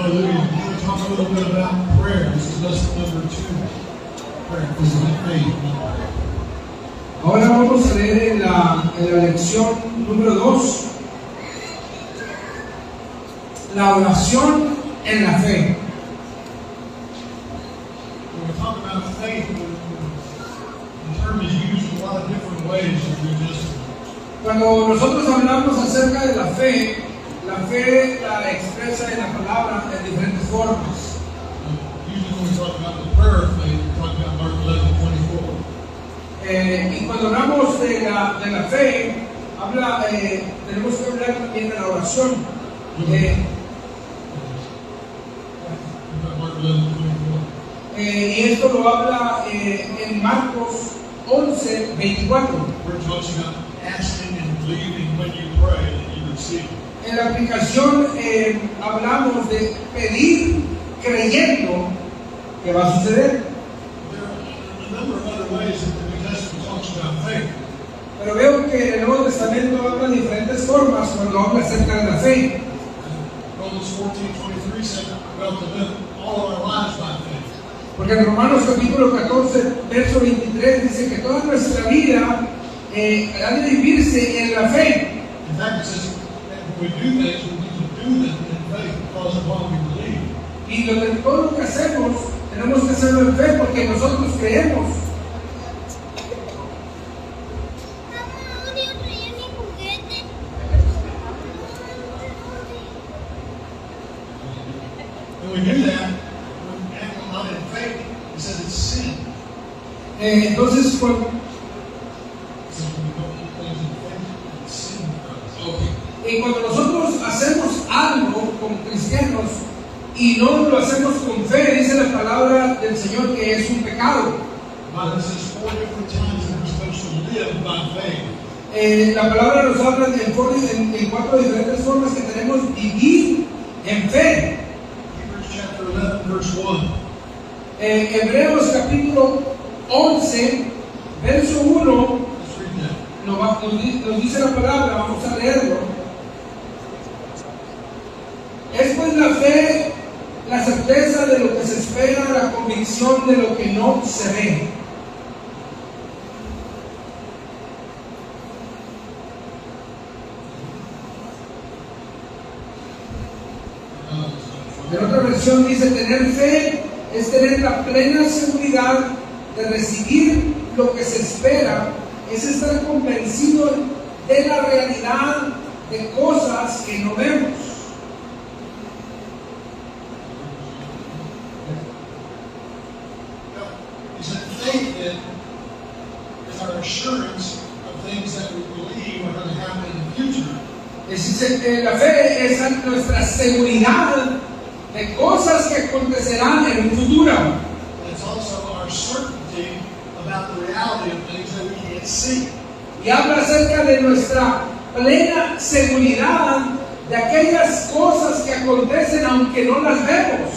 Hallelujah. We're going to talk a little bit about prayer. This is lesson number 2. Prayer. This is faith. Ahora vamos a leer en la lección número 2, la oración en la fe. When we talk about faith, the term is used in a lot of different ways. Cuando nosotros hablamos acerca de la fe la expresa en la palabra en diferentes formas. Usually when we talk about the prayer of faith, we talk about Mark 11:24. Y cuando hablamos de la fe, tenemos que hablar también de la oración. Mark 11:24. Y esto lo habla en Marcos 11:24. Where it talks about asking and believing when you pray that you receive. En la aplicación hablamos de pedir creyendo que va a suceder. There are a number of other ways that the New Testament talks about faith. Pero veo que el Nuevo Testamento habla de diferentes formas cuando habla acerca de la fe. Romans 14:23 said, "Well, to live all our lives by faith." Porque en Romanos capítulo 14, verso 23 dice que toda nuestra vida ha de vivirse en la fe. In fact, it says that when we do things, we need to do them in faith because of what we believe. Y todo lo que hacemos, tenemos que hacerlo en fe porque nosotros creemos. When we do that, when we act not in faith, it says it's sin. Entonces, So when we don't do things in faith, it's sin for us. y cuando nosotros hacemos algo como cristianos y no lo hacemos con fe, dice la palabra del Señor que es un pecado. Bible says 4 different times that we're supposed to live by faith. La palabra nos habla en 4 diferentes formas que tenemos vivir en fe. Hebrews chapter 11, verse 1. Hebreos capítulo 11, verso 1, Let's read that. nos dice la palabra, vamos a leerlo. Es pues la fe, la certeza de lo que se espera, la convicción de lo que no se ve. En otra versión dice, tener fe es tener la plena seguridad de recibir lo que se espera, es estar convencido de la realidad de cosas que no vemos. He said faith is our assurance of things that we believe are going to happen in the future. La fe es nuestra seguridad de cosas que acontecerán en un futuro. And it's also our certainty about the reality of things that we can't see. Y habla acerca de nuestra plena seguridad de aquellas cosas que acontecen aunque no las vemos.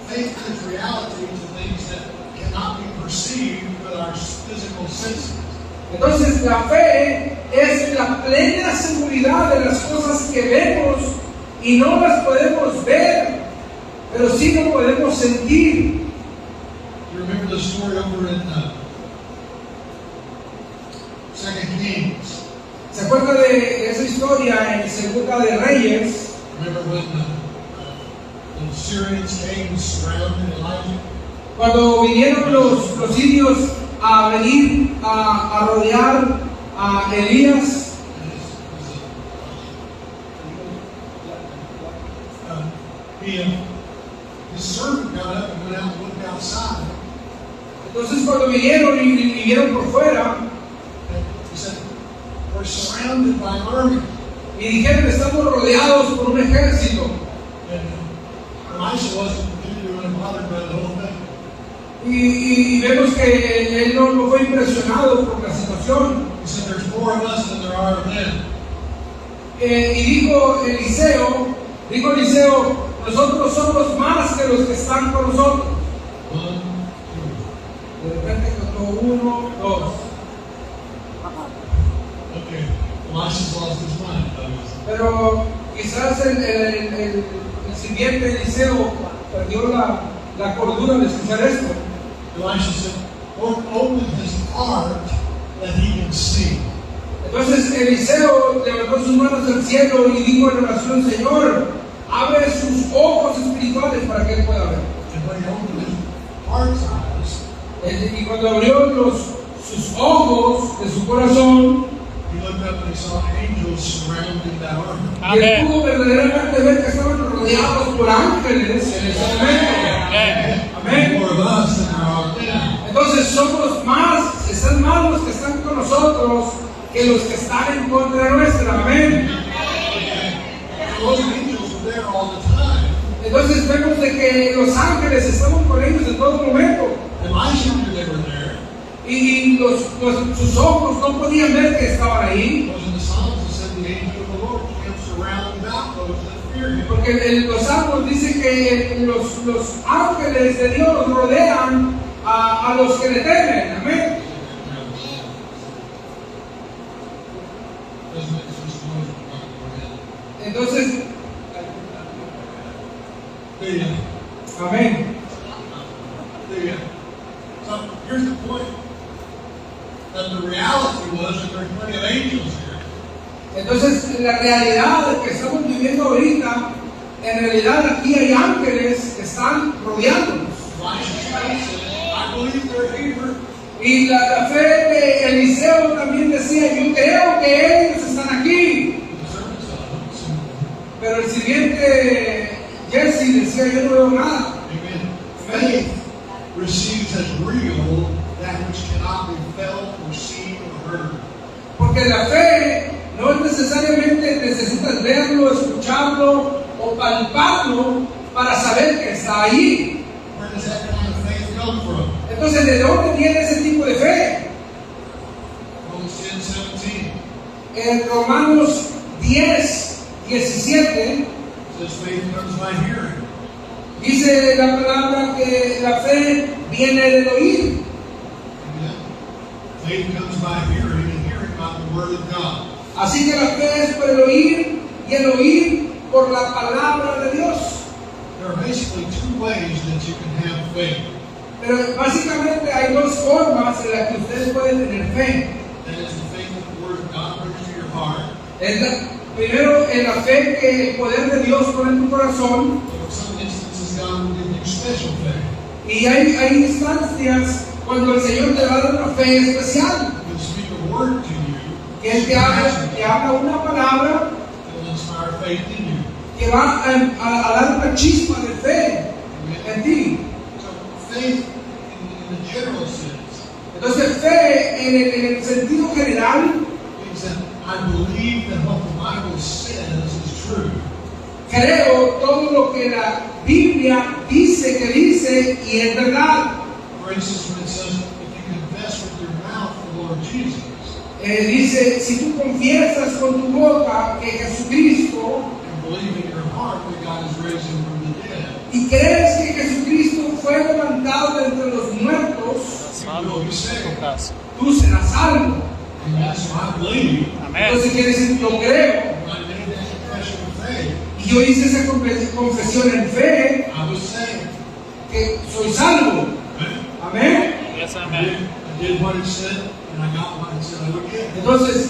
Faith is reality to things that cannot be perceived with our physical senses. Entonces la fe es la plena seguridad de las cosas que vemos y no las podemos ver, pero sí lo podemos sentir. You remember the story over in 2 Kings? ¿Se acuerda de esa historia en Segunda de Reyes? Remember when the Syrians came and surrounded Elijah? Cuando vinieron los sirios a venir a rodear a Elías. His servant got up and went out and looked outside. Entonces cuando vinieron y vieron por fuera, He said, "We're surrounded by army." y dijeron, estamos rodeados por un ejército. And Elisha wasn't particularly bothered by the whole thing. Y vemos que él no fue impresionado por la situación. He said, "There's more of us than there are of them." Y dijo Eliseo, nosotros somos más que los que están con nosotros. 1, 2. De repente contó 1, 2. Okay. Elisha's lost his mind. Pero quizás el sirviente Eliseo perdió la cordura de escuchar esto. Elisha said, Lord, open his heart that he can see. Entonces Eliseo levantó sus manos al cielo y dijo en oración: Señor, abre sus ojos espirituales para que él pueda ver. And when he opened his heart's eyes, Y cuando abrió sus ojos de su corazón, he looked up and he saw angels surrounding that army. y él pudo verdaderamente ver que estaban rodeados por ángeles en ese momento. Amén. More of us than there are them. Entonces están más los que están con nosotros que los que están en contra nuestra. Amén. Those angels were there all the time. Entonces vemos de que los ángeles estaban con ellos en todo momento. Elisha knew they were there. Y sus ojos no podían ver que estaban ahí. Because in the Psalms it said the angel of the Lord camps around about those that fear him. Porque en los salmos dice que los ángeles de Dios rodean a los que le temen. Amén. Doesn't make sense noise when you Entonces, amén. So here's the point. That the reality was that there are plenty of angels here. Entonces, la realidad que estamos viviendo ahorita, en realidad aquí hay ángeles que están rodeándonos. Elisha's faith said, I believe they're here. Y la fe de Eliseo también decía: yo creo que ellos están aquí. The servant said, I don't see them. Pero el siguiente Jesse decía: yo no veo nada. Amen. Faith receives as real that which cannot be felt or seen or heard. Porque la fe no es necesariamente necesitas verlo, escucharlo o palparlo para saber que está ahí. Where does that kind of faith come from? Entonces, ¿de dónde viene ese tipo de fe? Romans 10:17 En Romanos 10:17 says faith comes by hearing. dice la palabra que la fe viene del oír. Amen. Faith comes by hearing, and hearing by the word of God. Así que la fe es por el oír y el oír por la palabra de Dios. There are basically two ways that you can have faith. Pero básicamente hay dos formas en las que ustedes pueden tener fe. That is the faith that the word of God brings to your heart. Primero, en la fe que el poder de Dios pone en tu corazón. In some instances, God will give you special faith. Y hay instancias cuando el Señor te va a dar una fe especial. He'll speak a word to you. Que Él te habla una palabra that will inspire faith in you. que va a dar una chispa de fe en ti. So faith in the general sense Entonces, fe en el sentido general means that I believe that what the Bible says is true. creo todo lo que la Biblia dice que dice y es verdad. For instance, when it says, if you confess with your mouth the Lord Jesus, Dice, si tú confiesas con tu boca que Jesucristo and believe in your heart that God has raised him from the dead, y crees que Jesucristo fue levantado de entre los muertos, you will be saved. tú serás salvo. Amen. So I believe Entonces quiere decir, yo creo. when I made that confession of faith, Y yo hice esa confesión en fe I was saved. que soy salvo. Amen. Amén. Yes, I amen. did what it said, and I got what it said I would get. Entonces,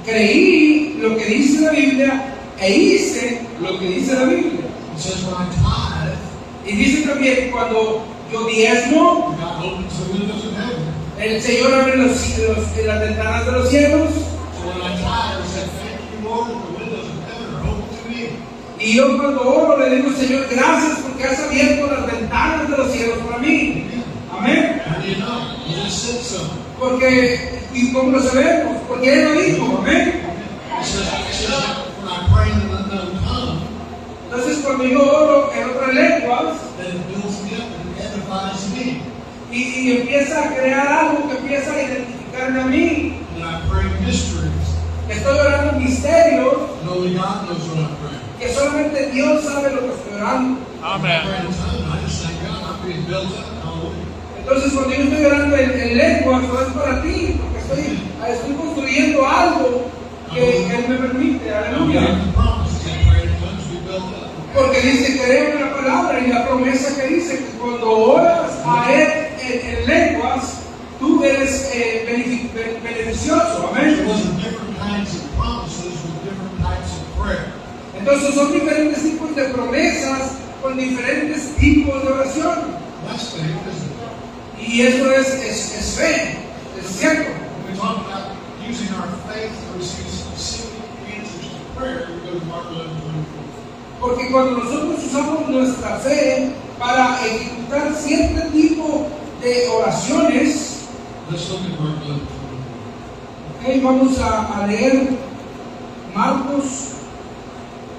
creí lo que dice la Biblia e hice lo que dice la Biblia. It says when I tithe, Y dice también, cuando yo diezmo, God opens the windows of heaven. el Señor abre las ventanas de los cielos. So when I tithe, I said, thank you, Lord, that the windows of heaven are open to me. Y yo cuando oro le digo, Señor, gracias porque has abierto las ventanas de los cielos para mí. Amén. How do you know? He just said so. Porque, ¿y cómo lo sabemos? Porque Él lo dijo. Amén. It says when I pray in an unknown tongue, Entonces cuando yo oro en otras lenguas that it builds me up and it edifies me. y empieza a crear algo que empieza a identificarme a mí, And I pray mysteries, estoy orando misterios and only God knows what I'm praying. que solamente Dios sabe lo que estoy orando. When I Amen. pray in tongue, I just thank God I'm being built up. Hallelujah. Entonces cuando yo estoy orando en lenguas, no es para ti, porque estoy construyendo algo que Él me permite. Now, Aleluya. God promises that praying in tongues be built up. Porque dice, creo en la palabra y la promesa que dice que cuando oras a Él en lenguas, tú eres beneficioso. Amén. There wasn't different kinds of promises with different types of prayer. Entonces son diferentes tipos de promesas con diferentes tipos de oración. That's faith, isn't it? Y eso es fe, es cierto. When we talk about using our faith to receive specific answers to prayer, we go to Mark 11:24. Porque cuando nosotros usamos nuestra fe para ejecutar cierto tipo de oraciones, Let's look at Mark 11:24. okay, vamos a leer Marcos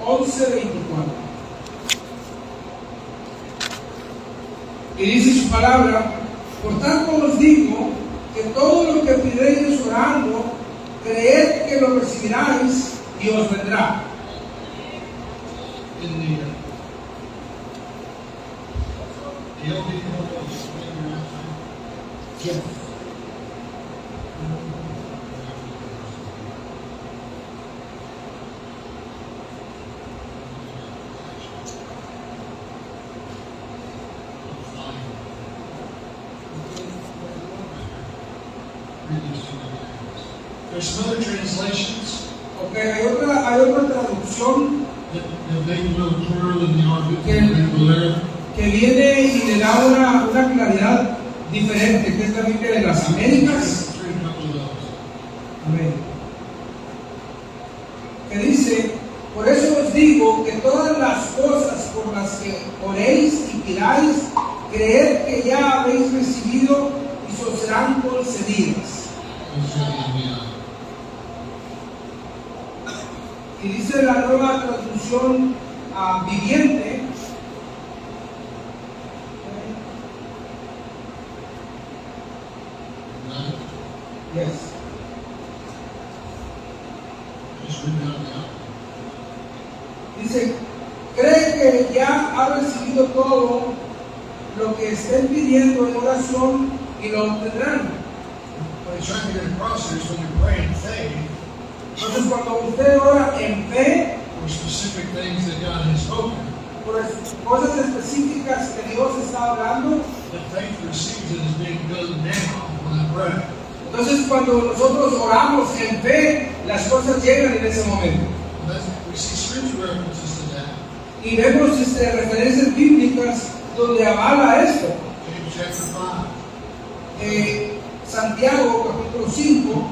11:24. Y dice su palabra: por tanto os digo que todo lo que pidéis orando, creed que lo recibiráis y os vendrá. In the LD Bible, Yes. There's some other translations Okay, hay otra traducción that make it a little clearer than the Arvin que viene y le da una claridad diferente, que es la Biblia de las Américas. Amén. Que dice: por eso os digo que todas las cosas por las que oréis y pidáis, creed que ya habéis recibido y os serán concedidas. Y dice la nueva traducción viviente: yes. Dice, cree que ya ha recibido todo lo que estén pidiendo en oración y lo obtendrán. What he's trying to get across here is when you pray in faith, Entonces, cuando usted ora en fe for specific things that God has spoken, por cosas específicas que Dios está hablando, the faith receives it as being done now when I pray. entonces cuando nosotros oramos en fe, las cosas llegan en ese momento. We see scripture references to that. Y vemos referencias bíblicas donde avala esto. James chapter 5. Santiago capítulo 5.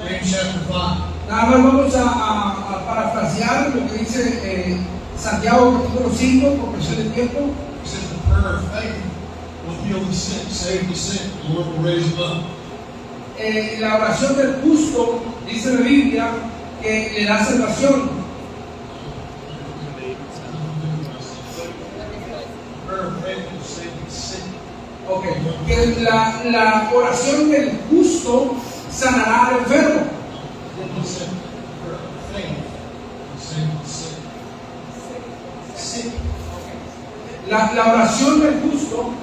James chapter 5. Nada más vamos a parafrasear lo que dice Santiago capítulo 5 por cuestión de tiempo. It says the prayer of faith will heal the sick, save the sick, the Lord will raise them up. La oración del justo, dice la Biblia, que le da salvación. The prayer of faith will save the sick. Okay. Que la oración del justo sanará al enfermo. It said the prayer of faith will save the sick. Sick. La oración del justo,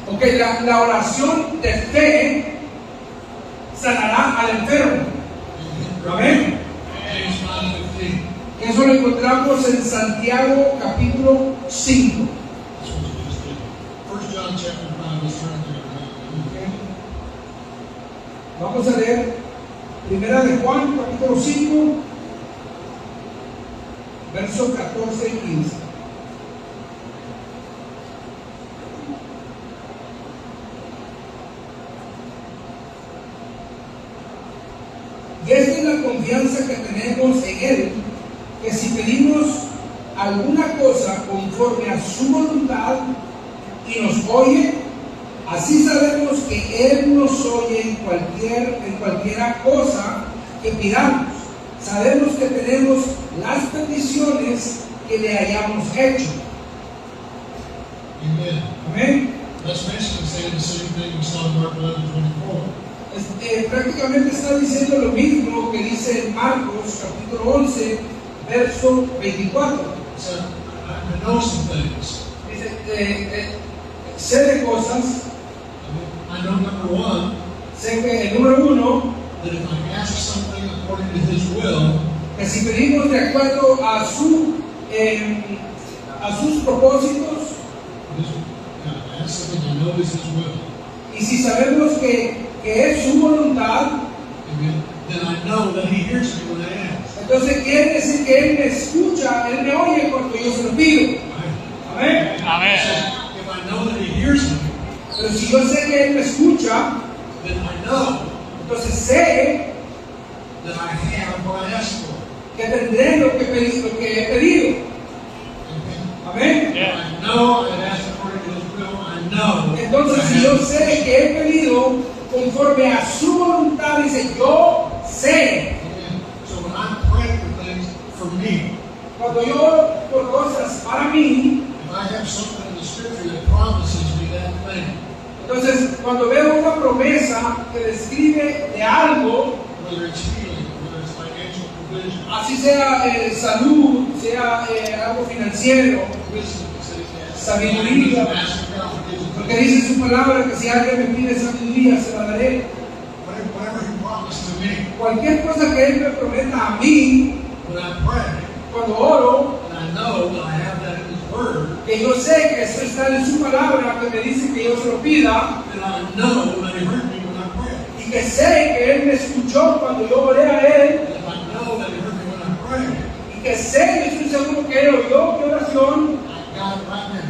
okay, la oración de fe sanará al enfermo. Amén. James 5:15. Eso lo encontramos en Santiago capítulo 5. That's what you just did. 1 John chapter 5, let's turn there. Vamos a leer Primera de Juan capítulo 5, versos 14 y 15. Y esta es la confianza que tenemos en Él, que si pedimos alguna cosa conforme a su voluntad y nos oye, así sabemos que Él nos oye en cualquiera cosa que pidamos. Sabemos que tenemos las peticiones que le hayamos hecho. Amen. Amén. That's basically saying the same thing we saw in Mark 11:24. Prácticamente está diciendo lo mismo que dice en Marcos capítulo 11, verso 24. So I know some things. Dice, sé de cosas, I know number one, sé que el número 1, that if I ask something according to His will, que si pedimos de acuerdo a sus propósitos, I ask something I know is His will, y si sabemos que es su voluntad, amen, then I know that He hears me when I ask. entonces quiere decir que Él me escucha, Él me oye cuando yo se lo pido. Right? Amén. So if I know that He hears me, Pero si yo sé que Él me escucha, then I know entonces sé that I have what I asked for. que tendré lo que he pedido. Amen. Amén. I know I've asked according to His will. I know. Entonces, that I si yo have- sé que he pedido conforme a su voluntad, dice yo sé. Amen. So when I'm praying for things for me, Cuando yo oro por cosas para mí, if I have something in the Scripture that promises me that thing, entonces cuando veo una promesa que describe de algo, whether it's healing, whether it's financial provision, así sea salud, sea algo financiero, wisdom, it says yes. Sabiduría. Ask God, He gives it to porque me. dice su palabra que si alguien me pide sabiduría, se la daré. Whatever He promised to me, Cualquier cosa que Él me prometa a mí, when I pray, cuando oro, and I know that I have that in His Word, que yo sé que eso está en su palabra, que me dice que yo se lo pida, then I know that He heard me when I pray. y que sé que Él me escuchó cuando yo oré a Él, And if I know that He heard me when I pray, y que sé y estoy seguro que Él oyó mi oración, I got it right now.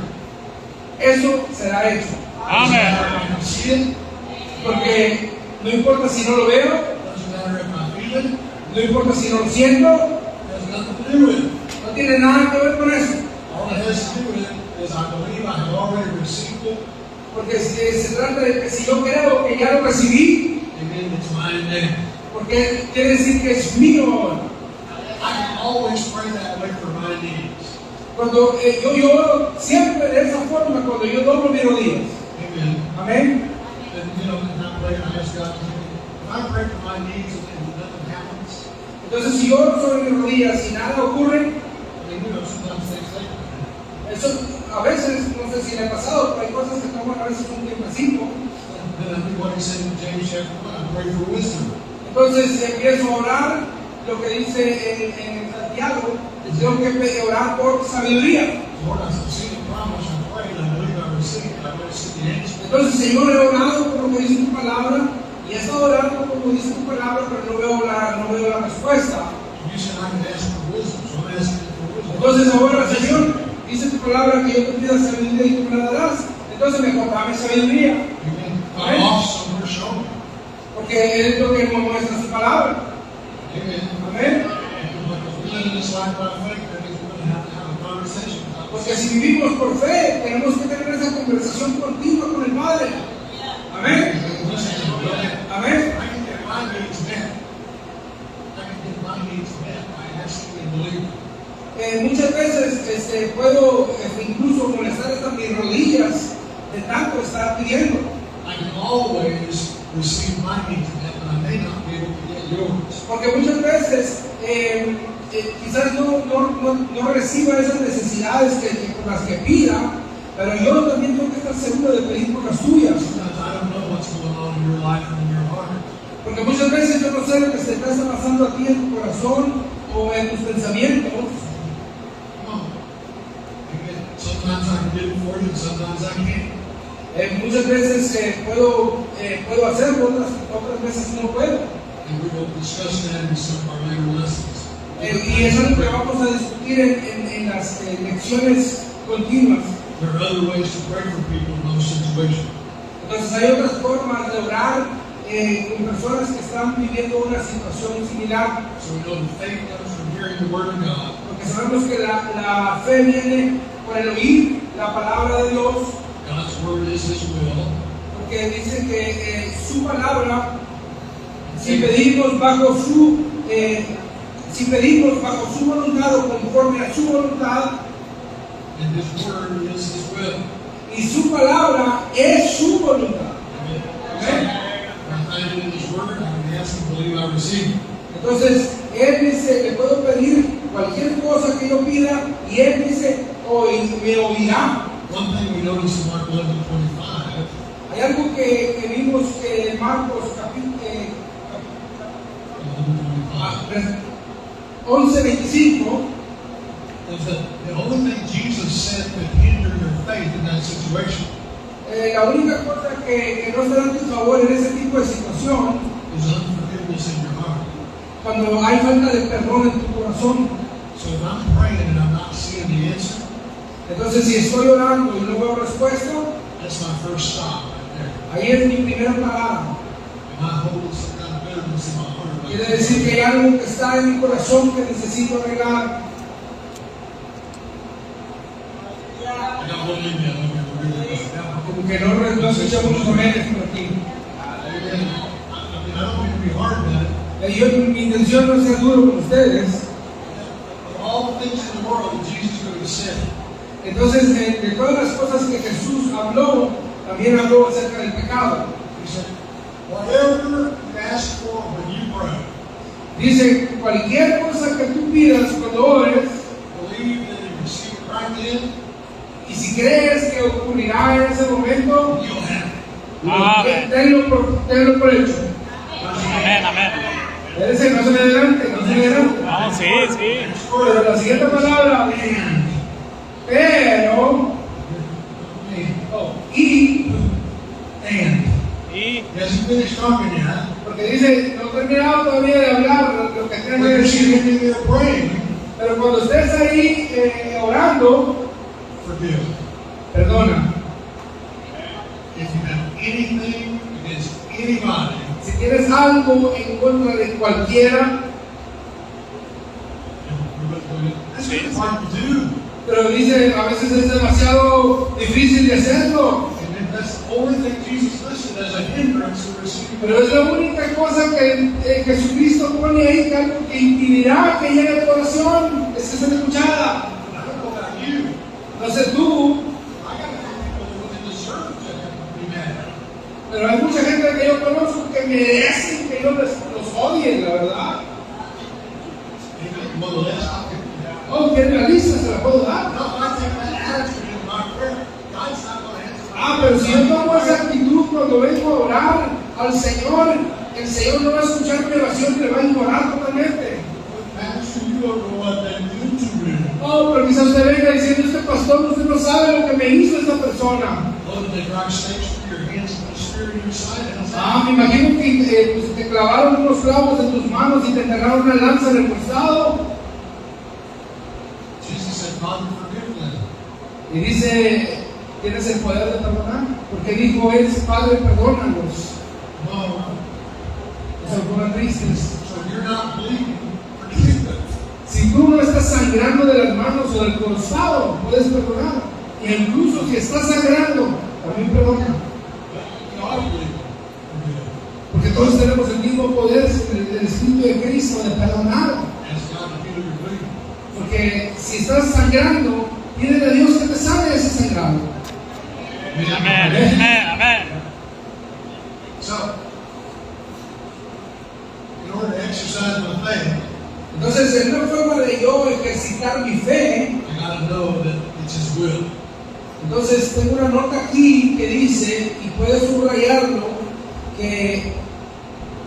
eso será hecho. Doesn't matter if I can see it, Porque no importa si no lo veo, doesn't matter if I feel it, no importa si no lo siento, it has nothing to do with it. no tiene nada que ver con eso. All it has to do with it is I believe I have already received it, Porque se trata de que si yo creo que ya lo recibí, and it's mine now. porque quiere decir que es mío ahora. I can always pray that way for my needs. Cuando yo oro siempre de esa forma, cuando yo doblo mis rodillas. Amen. Amén. And and I pray and I ask God to help me. If I pray for my needs and nothing happens, Entonces, si yo oro sobre mis rodillas y nada ocurre, sometimes things take eso a veces, no sé si le ha pasado, pero hay cosas que toman a veces un tiempecito. then I think what He said in James chapter 1, I pray for wisdom. Entonces empiezo a orar lo que dice en Santiago, tengo que orar por sabiduría. Lord, I've seen the promise, I pray, and I believe I receive it. I want to see the answer. Entonces, Señor, he orado por lo que dice tu palabra y he estado orando como dice tu palabra, pero no veo la respuesta. You said I can ask for wisdom, so I'm asking for wisdom. Entonces ahora, Señor, dice tu palabra que yo te pida sabiduría y tú me la darás. Entonces mejor dame sabiduría, Amen. If I'm off somewhere, show me. porque es lo que nos muestra su palabra. Amen. Amén. Because we live in this life by faith, that means we're going to have a conversation. Porque si vivimos por fe, tenemos que tener esa conversación continua con el Padre. Amén. Listen to me, okay? Amén. I can get my needs met. I can get my needs met by asking and believing. Muchas veces puedo incluso molestar hasta mis rodillas de tanto estar pidiendo. I can always receive my needs met, but I may not be able to get yours. Porque muchas veces quizás no reciba esas necesidades por las que pida, pero yo también tengo que estar seguro de pedir por las tuyas. Sometimes I don't know what's going on in your life and in your heart. Porque muchas veces yo no sé lo que se te está pasando a ti en tu corazón o en tus pensamientos. Come on. Amen. Sometimes I can do it for you, and sometimes I can't. Muchas veces puedo hacerlo, otras veces no puedo. And we will discuss that in some of our later lessons. Y eso es lo que vamos a discutir en las lecciones continuas. There are other ways to pray for people in those situations. Entonces hay otras formas de orar con personas que están viviendo una situación similar. So we know the faith comes from hearing the Word of God. Porque sabemos que la fe viene por el oír la palabra de Dios. God's Word is His will. Porque dice que su palabra, si pedimos bajo su voluntad o conforme a su voluntad, And His Word is His will. y su palabra es su voluntad. Amen. Amén. I find it in His Word, I can ask and believe I receive it. Entonces, Él dice, le puedo pedir cualquier cosa que yo pida, y Él dice, me oirá. One thing we notice in Mark 11:25, Hay algo que vimos que en Marcos 11:25. The only thing Jesus said could hinder your faith in that situation La única cosa que no estará a tu favor en ese tipo de situación, is unforgiveness in your heart. cuando hay falta de perdón en tu corazón. So if I'm praying and I'm not seeing the answer, Entonces, si estoy orando y no veo respuesta, that's my first stop right there. ahí es mi primera parada. Am I holding some kind of bitterness in my heart? about Quiere it? decir que hay algo que está en mi corazón que necesito arreglar. I got one in there. Let me really quick. Como que no escuchamos los aménes por aquí. Amen. I don't mean to be hard about it. Mi intención no es ser duro con ustedes. Of all the things in the world that Jesus could have said, Entonces, de todas las cosas que Jesús habló, también habló acerca del pecado. he said, whatever you ask for when you pray, Dice, cualquier cosa que tú pidas cuando ores, believe that you receive it right then, y si crees que ocurrirá en ese momento, you'll have it. Amén. tenlo por hecho. Amén, amén. Espérense, no se me adelante, no se me adelante. No, sí, sí. Pero la siguiente palabra, pero, y, Y He hasn't finished talking yet. porque dice, no he terminado todavía de hablar lo que tengo When que you're decir. sitting there praying, Pero cuando estés ahí orando, forgive. perdona. If you have anything against anybody, Si tienes algo en contra de cualquiera, that's really hard to do. pero dice, a veces es demasiado difícil de hacerlo. And if that's the only thing Jesus listed as a hindrance to receiving, Pero es la única cosa que Jesucristo pone ahí, que algo que impedirá que llegue al corazón, es que sea escuchada. I don't know about you. No sé tú, I got some people that really deserve to be mad. pero hay mucha gente que yo conozco que merecen que yo los odie, la verdad. Amen. Well, that's not good. Oh, ¿quieren la lista? Se la puedo dar. No, I take that attitude in my prayer. God's not going to answer. Ah, pero si yo tomo esa actitud cuando vengo a orar al Señor, el Señor no va a escuchar mi oración y le va a ignorar totalmente. Pastor, you don't know what that did to me. Oh, pero quizás usted venga diciendo, este pastor, usted no sabe lo que me hizo esta persona. Oh, did they drive stakes through your hands and put a spear in your side? How's Ah, that? me imagino que pues, te clavaron unos clavos en tus manos y te enterraron una lanza en el costado. Jesus said, Father, forgive them. Y dice, tienes el poder de perdonar. Porque dijo, es Padre, perdónalos. No. Se ponen tristes. So you're not bleeding, forgive them. Si tú no estás sangrando de las manos o del costado, puedes perdonar. Y incluso si estás sangrando, también perdona. You ought to bleed. Forgive. Porque todos tenemos el mismo poder, el Espíritu de Cristo, de perdonar. Ask God to heal your bleeding. Porque si estás sangrando, pídele a Dios que te sane ese sangrado. amén, amén, amén. So, in order to exercise my faith, Entonces, en una forma de yo ejercitar mi fe, I got to know that it's His will. entonces tengo una nota aquí que dice, y puedes subrayarlo, que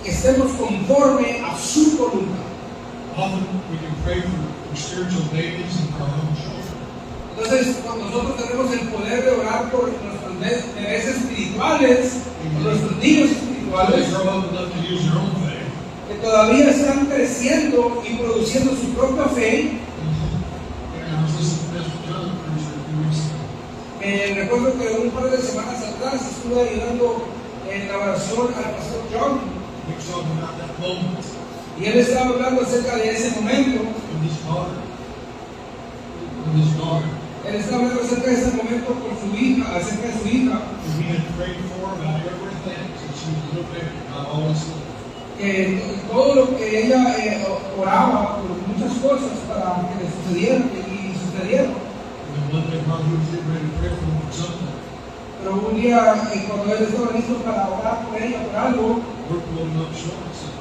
estemos conforme a su voluntad. Often we can pray for spiritual babies and for our own children. Entonces, cuando nosotros tenemos el poder de orar por nuestros bebés espirituales, por nuestros niños They espirituales, grow up enough to use their own faith. que todavía están creciendo y produciendo su propia fe. I was listening to Pastor John preach a few weeks ago. Recuerdo que un par de semanas atrás estuve ayudando en la oración al pastor John, He was talking about that moment y él estaba hablando acerca de ese momento. with his daughter. With his daughter. Él estaba hablando acerca de ese momento con su hija, acerca de su hija, And he had prayed for her about everything since she was a little baby. God always listened. que todo lo que ella oraba por muchas cosas para que le sucedieran y sucedieron. And then one day while he was getting ready to pray for him for something, Pero un día, cuando él estaba listo para orar por ella, por algo, Lord pulled him up short and said,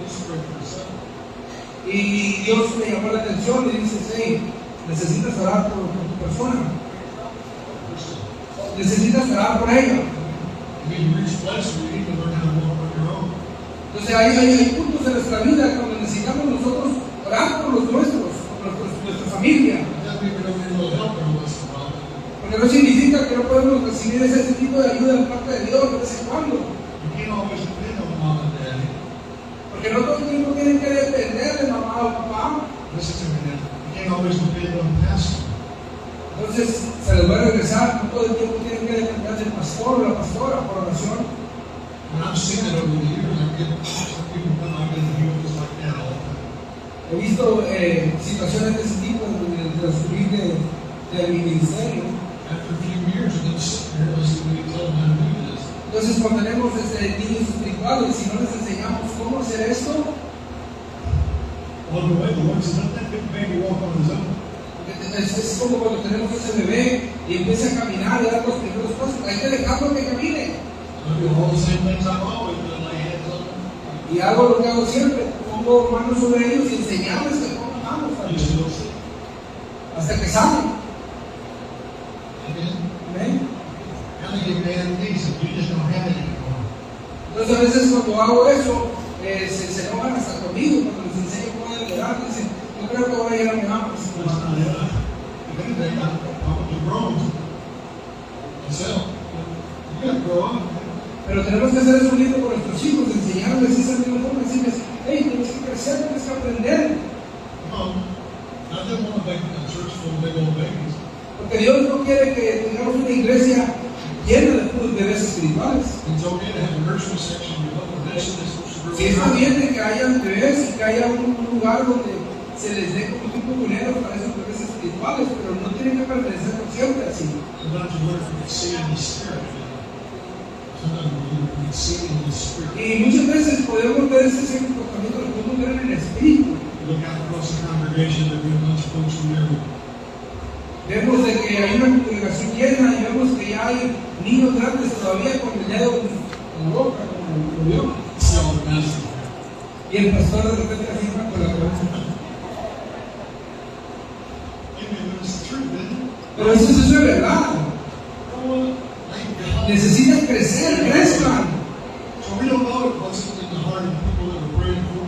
let's pray for his son. y Dios le llamó la atención y dice, hey, necesitas orar por tu persona, necesitas orar por ella. I mean, you reach a place where you need to learn how to walk on your own. Entonces hay puntos en nuestra vida cuando necesitamos nosotros orar por los nuestros, por nuestra familia. That we don't need a little help every once in a while. Porque no significa que no podemos recibir ese tipo de ayuda de parte de Dios de vez en cuando. You can't always depend on mom and daddy. Porque no todo el tiempo tienen que depender de mamá o papá. Listen to me now. You can't always depend on the pastor. Entonces se les va a regresar, no todo el tiempo tienen que depender del pastor o la pastora por oración. And I've seen it over the years. I get some people come, I've been healed just like that all the time. He visto situaciones de ese tipo en el transcurrir de mi ministerio. After a few years of them sitting there, listening to me tell them how to do this. Entonces cuando tenemos niños espirituales, si no les enseñamos cómo hacer esto, On the way, the ones that let that big baby walk on his own. es como cuando tenemos ese bebé y empieza a caminar y dar los primeros pasos, hay que dejarlo que camine. I do all the same things I've always done, lay hands on them. Y hago lo que hago siempre, pongo manos sobre ellos y enseñarles que pongan manos You still see. hasta que salen. Amen. Amén. How do you get mad at me? So you just don't have it anymore. Entonces a veces cuando hago eso, se enojan hasta conmigo, cuando les enseño cómo deben orar, dicen, yo creo que ahora ya no me amas. That's not it. If anything, I want to grow myself. You got to grow up. Pero tenemos que hacer eso unido con nuestros hijos, enseñarles esa misma forma, decirles, hey, tienes que crecer, tienes que aprender. No, I don't want to make a church full of big old babies. Porque Dios no quiere que tengamos una iglesia llena de puros bebés espirituales. It's okay to have a nursery section, you know, but this is Si está bien de que haya bebés y que haya un lugar donde se les dé como tipo dinero para esos bebés espirituales, pero no tienen que permanecer por siempre así. Sometimes you learn from seeing the spirit. Sometimes you can see in the spirit. Y muchas veces podemos ver ese comportamiento, lo podemos ver en el espíritu. You look out across the congregation, there'll be a bunch of folks from there. Vemos de que hay una congregación llena y vemos que ya hay niños grandes todavía con el dedo en la boca, como lo vio. See all the message. Y el pastor de repente afirma con la cabeza. Amen, but it's the truth, isn't it? Pero eso es verdad. Oh, thank God. Necesitan crecer, crezcan. So we don't know what's in the heart of the people that we're praying for.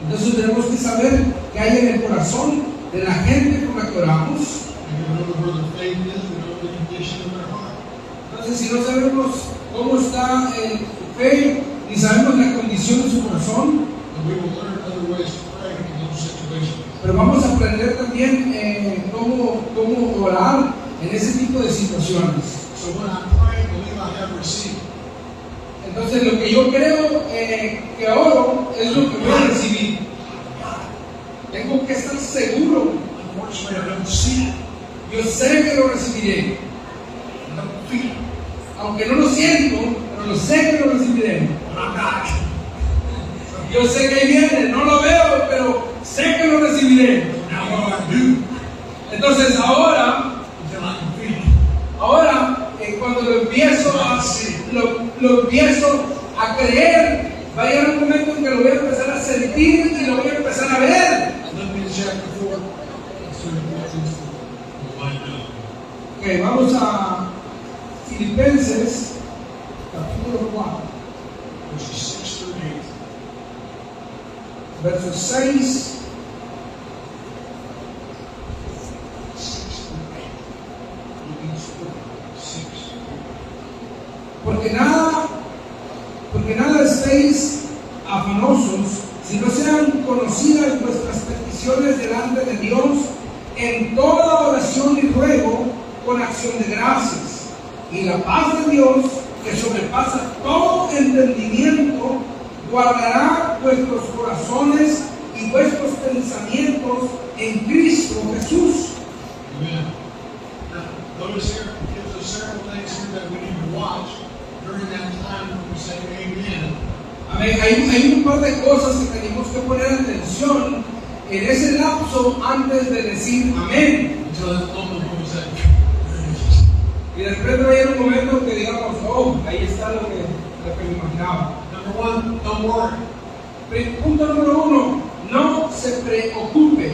Entonces tenemos que saber qué hay en el corazón de la gente con la que oramos. And we know where their faith is, we know the condition of their heart. Entonces si no sabemos cómo está su fe, ni sabemos la condición de su corazón, And we will learn other ways to pray in those situations. pero vamos a aprender también cómo orar en ese tipo de situaciones. So when I pray, believe I have received. Entonces lo que yo creo que oro es lo que voy a recibir. Tengo que estar seguro. Unfortunately, I don't see it. Yo sé que lo recibiré. I don't feel it. Aunque no lo siento, pero lo sé que lo recibiré. But I'm not. Yo sé que ahí viene, no lo veo, pero sé que lo recibiré. Now what do I do? Entonces ahora, Until I can feel it. ahora cuando lo empiezo a creer, va a llegar un momento en que lo voy a empezar a sentir y lo voy a empezar a ver. Philippians chapter 4. Let's turn to Philippians 4. We'll wind up. Ok, vamos a Filipenses, capítulo 4, Verses 6 through 8. versos 6 6 through 8. Philippians 4, 6 porque nada estéis afanosos, si no sean conocidas vuestras peticiones delante de Dios en toda oración y ruego con acción de gracias. Y la paz de Dios, que sobrepasa todo entendimiento, guardará vuestros corazones y vuestros pensamientos en Cristo Jesús. Amen. Now, notice here, it gives us several things here that we need to watch during that time when we say amen. Amén. Hay un par de cosas que tenemos que poner atención en ese lapso antes de decir amén. Until that moment when we say, Y después va a llegar un momento que digamos, oh, ahí está lo que me imaginaba. number one, don't worry. Punto número 1, no se preocupe.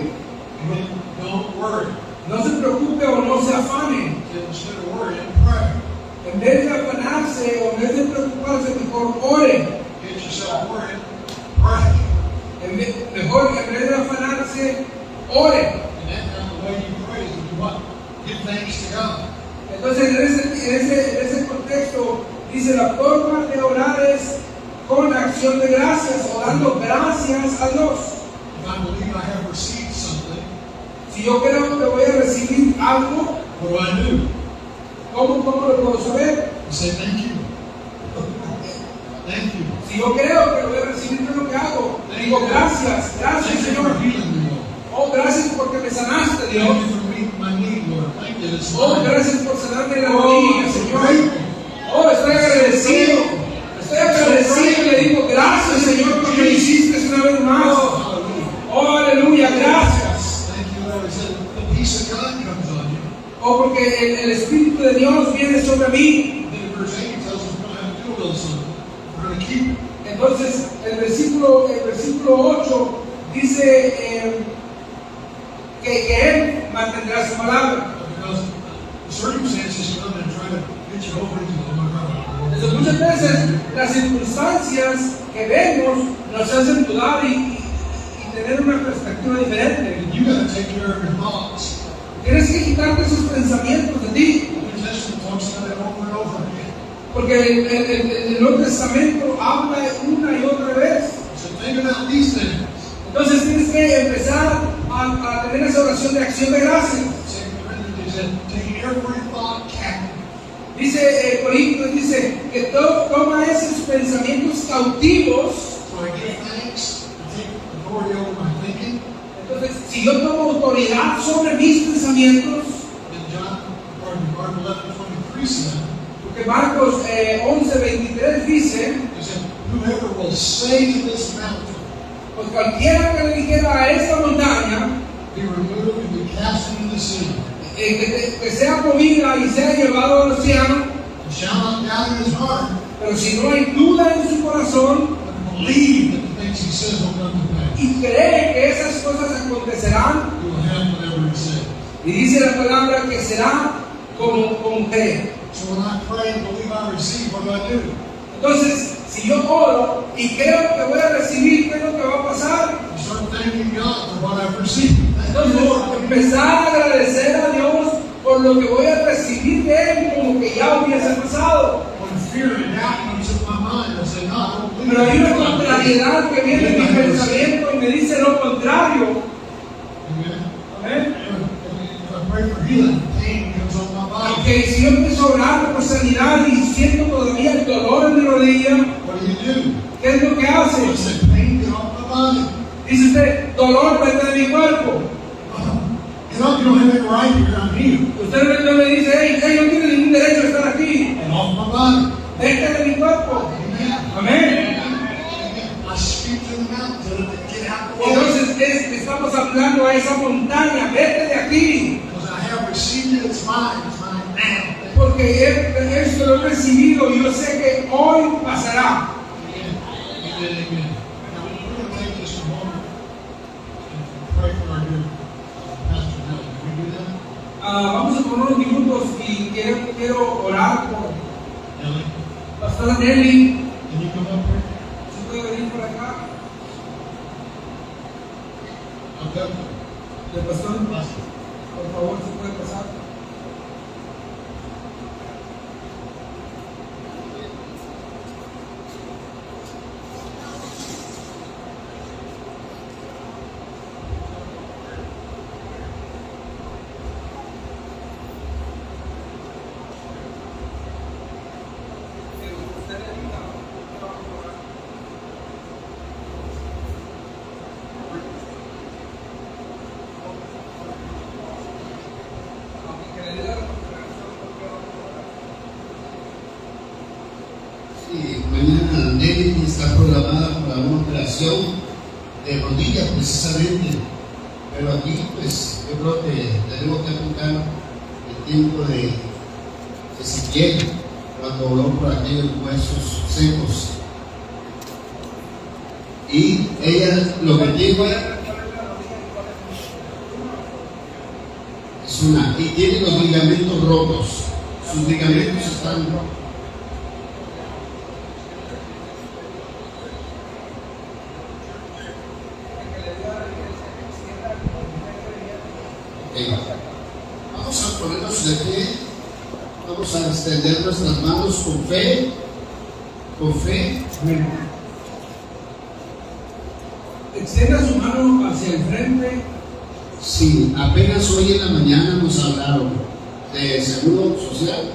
Amen. Don't worry. No se preocupe o no se afane. Instead of worrying, pray. En vez de afanarse o en vez de preocuparse, mejor ore. Get yourself worrying, pray. Mejor en vez de afanarse, ore. And that's the way you pray is to do what? Give thanks to God. Entonces en ese contexto dice la forma de orar es con acción de gracias o dando gracias a Dios. If I believe I have received something, Si yo creo que voy a recibir algo, what do I do? ¿cómo lo puedo saber? I say thank you. Thank you. Si yo creo que voy a recibir, ¿qué es lo que hago? Le digo gracias, gracias Thank you Señor. for healing me, Lord. Oh, gracias porque me sanaste, Dios. Thank you for meeting my need, Lord. Thank you this Oh, morning. gracias por sanarme la Oh, rodilla, I'm so Señor. grateful. Oh, estoy agradecido. Estoy agradecido y le digo gracias, Señor, porque me hiciste una vez más. Oh, hallelujah. Oh, aleluya, gracias. Thank you, Lord. He said, the peace of God comes on you. Oh, porque el Espíritu de Dios viene sobre mí. Then in verse 8 he tells us we're going to have to do a little something. We're going to keep it. Entonces, el versículo 8 dice que Él mantendrá su palabra. Because the circumstances come and try to get you over into the Entonces, muchas veces las circunstancias que vemos nos hacen dudar y tener una perspectiva diferente. And you got to take care of your thoughts. Tienes que quitarte esos pensamientos de ti. The New Testament talks about it over and over again. Porque el Nuevo Testamento habla una y otra vez. So think about these things. Entonces tienes que empezar a tener esa oración de acción de gracias. 2 Corinthians, he said, taking every thought captive. Dice Corintios, dice que toma esos pensamientos cautivos. So I give thanks, I take authority over my thinking. Entonces, si yo tomo autoridad sobre mis pensamientos, And Mark 11:23 said, porque Marcos 11:23 dice, he said, whoever will say to this mountain, pues cualquiera que le dijera a esta montaña, be removed and be cast into the sea, que sea movida y sea llevado al océano, and shall not doubt in his heart, pero si no hay duda en su corazón but believe that the things he says will come to pass, y cree que esas cosas acontecerán, he will have whatever he says. y dice la palabra que será como cree. So when I pray and believe I receive, what do? Entonces, si yo oro y creo que voy a recibir, ¿qué es lo que va a pasar? I start thanking God for what I've received. Thank you, Entonces, Lord. empezar a agradecer a Dios por lo que voy a recibir de Él, como que ya hubiese pasado. When fear and doubt comes in my mind, I say, no, I don't believe Pero hay una it. contrariedad que viene en mi pensamiento y me dice lo contrario. Amen. Amén. If I pray for healing, pain comes on my body. Aunque si yo empiezo a orar por sanidad y siento todavía el dolor en mi rodilla, What do? ¿qué es lo que hace? I say, pain, get off my body. Dice usted, dolor, vete de mi cuerpo. You don't have it right here, I'm healed. Usted no me dice, hey, no tiene ningún derecho a estar aquí. Get off my body. Vete de mi cuerpo. Amen. Amén. I speak to the mountain, tell it to get out the way. Entonces estamos hablando a esa montaña, vete de aquí. Because I have received it, it's mine now. Porque esto lo he recibido y yo sé que hoy pasará. Amen. Amen. Amen. Now, we're going to take just a moment and pray for our dear Pastor Nelly. Can we do that? Vamos a poner unos minutos y quiero orar por Nelly, Pastora Nelly. can you come up here? ¿Se puede venir por acá? I'll go. El pastor, por favor, ¿se puede pasar? Sí, mañana Nelly está programada para una operación de rodillas precisamente, pero aquí pues yo creo que tenemos que apuntar el tiempo de Ezequiel cuando habló por aquellos huesos secos, y ella lo que tiene es y tiene los ligamentos rotos, sus ligamentos están Ok. Vamos a ponernos de pie. Vamos a extender nuestras manos con fe. Con fe. Amén. Extienda su mano hacia el frente. Sí, apenas hoy en la mañana nos hablaron de Seguro Social,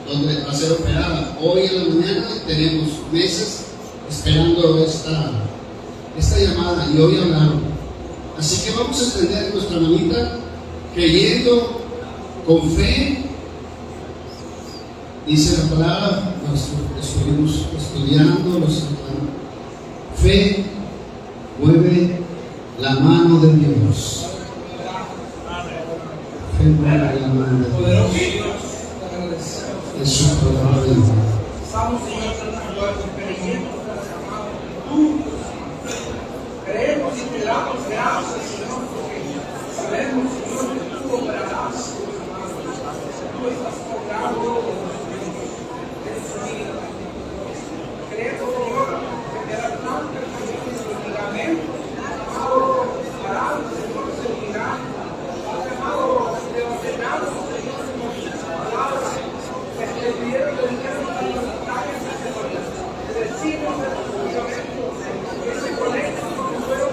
donde va a ser operada. Hoy en la mañana tenemos meses esperando esta llamada y hoy hablaron. Así que vamos a extender nuestra manita creyendo con fe. Dice la palabra, estuvimos estudiando, fe mueve la mano de Dios. Fe mueve la mano de Poderoso Dios. Dios, te agradecemos. Es su palabra. Estamos, Señor, creyendo, amado. Tú creemos y te damos gracias, Señor, porque sabemos, Señor, que tú obrarás, amado. Tú estás obrando en su vida. Creemos, Señor, que te dará tanta los ligamentos, amado, harán, Señor, se unirán. Amado, te ordenamos, Señor, con tus palabras, que extendieron los dedos a las batallas, Señor. Decimos en los ligamentos que se conectan con el fuego,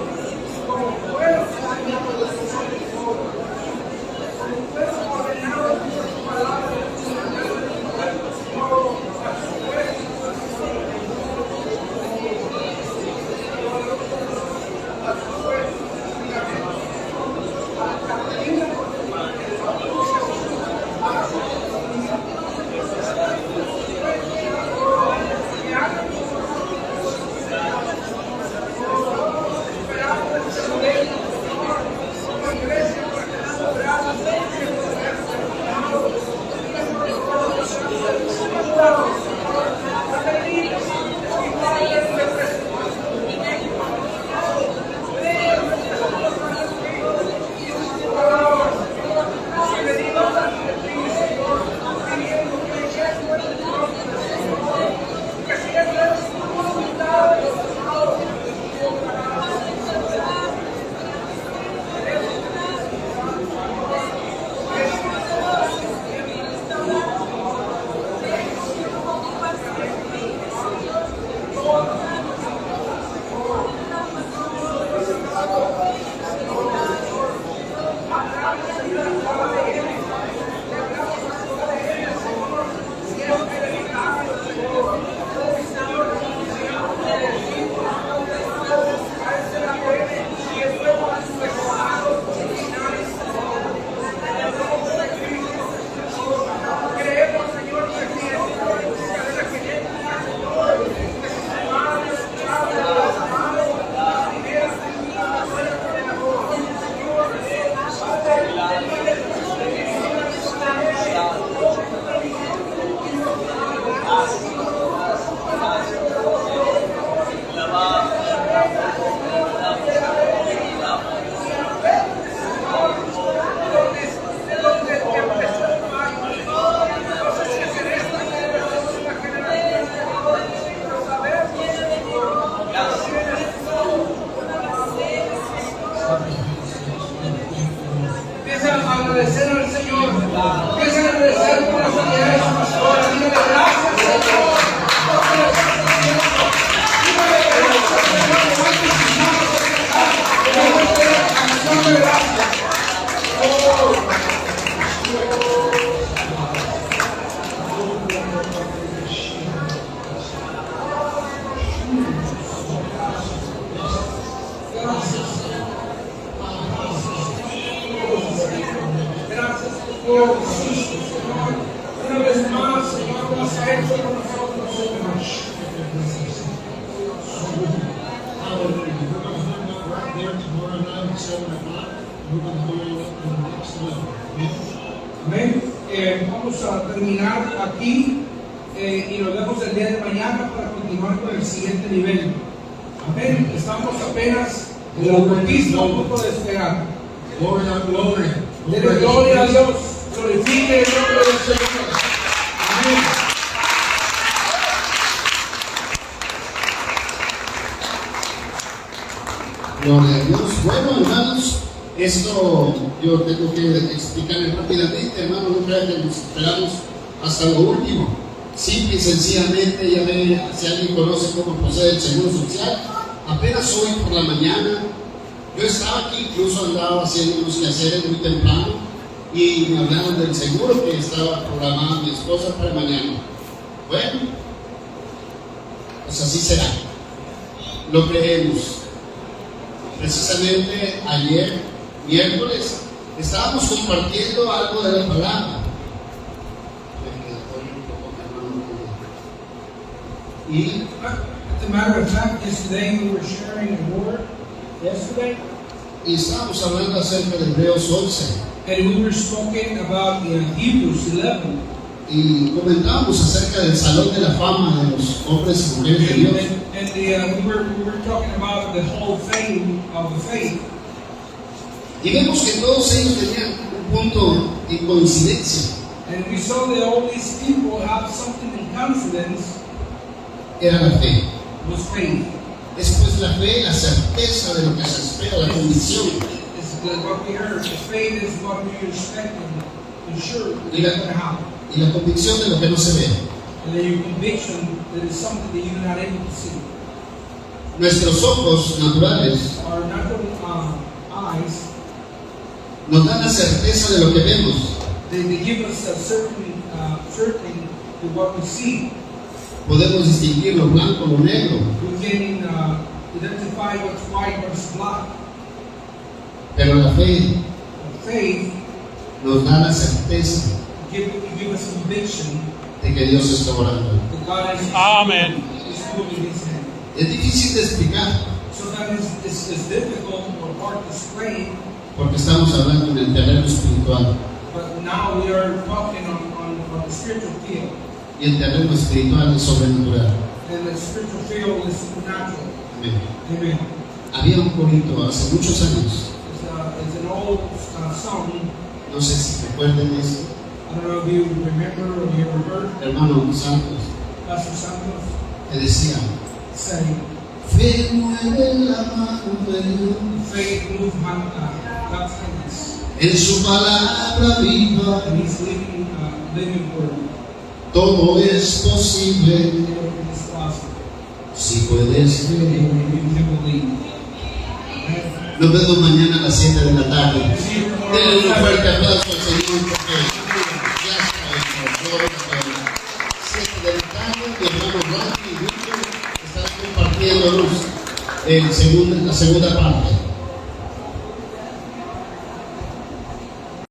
como fuego, Señor, de tu Señor. Como fuego ordenado por tu palabra, Señor, a su agradecer al Señor. Empieza a agradecer por la sanidad de su pastora. Dígale gracias, Señor. Dígale gracias, Señor. Levante sus manos a canción de gracias. Gracias por Señor. Una vez más, Señor, lo has hecho con nosotros, Señor. Hallelujah. We're going to hold up right there tomorrow night at 7 o'clock. We're going to hold up in the next level. Amén. Vamos a terminar aquí y nos vemos el día de mañana para continuar con el siguiente nivel. Amén. Estamos apenas en el bautismo, un poco de esperar. Glory on glory. Dele gloria a Dios. Glorifique el nombre del Señor. Amén. Gloria a Dios. Bueno, hermanos, Esto yo tengo que explicarles rápidamente, hermano, no crean que nos esperamos hasta lo último. Simple y sencillamente, ya ve, si alguien conoce cómo procede el Seguro Social, apenas hoy por la mañana, yo estaba aquí, incluso andaba haciendo unos quehaceres muy temprano, y me hablaron del seguro que estaba programada mi esposa para mañana. Bueno, pues así será. Lo creemos. Precisamente ayer, miércoles, estábamos compartiendo algo de la palabra. Y As a matter of fact, yesterday we were sharing a word, estábamos hablando acerca de Hebreos 11. and we were speaking about Hebrews 11. Y comentábamos acerca del Salón de la Fama de los hombres y mujeres de Dios. And we were talking about the whole thing of the faith. Y vemos que todos ellos tenían un punto en coincidencia. And we saw that all these people have something in confidence, Era la fe. was faith. Después la fe, la certeza de lo que se espera, la convicción. It's what we heard. The faith is what we expect and sure that Yeah. it's going to happen. Y la convicción de lo que no se ve. And then your conviction that it's something that you're not able to see. Nuestros ojos naturales Our natural eyes, nos dan la certeza de lo que vemos, they give us a certain certainty to what we see. podemos distinguir lo blanco, lo negro, We can identify what's white, what's black. pero la fe Faith nos da la certeza give us conviction de que Dios está orando. that God is Amen. moving His hand. Es difícil de explicar So that is difficult or hard to explain, porque estamos hablando en el terreno espiritual but now we are talking on the spiritual field, y el terreno espiritual es sobrenatural. and the spiritual field is supernatural. Amén. Amen. Había un corito hace muchos años, It's an old song. no sé si recuerden eso, I don't know if you remember or you ever heard hermano Santos, Pastor Santos que decía: say, fe mueve la mano de Dios, faith moves God's hands, en su palabra viva, and He's living word. todo es posible Everything is possible. si puedes You creer. can believe. Nos vemos mañana a las 7 de la tarde. Denle un fuerte aplauso al Señor porque ya está gloria a Dios. 7 de la tarde, mi hermano Randy y Víctor están compartiendo la segunda parte.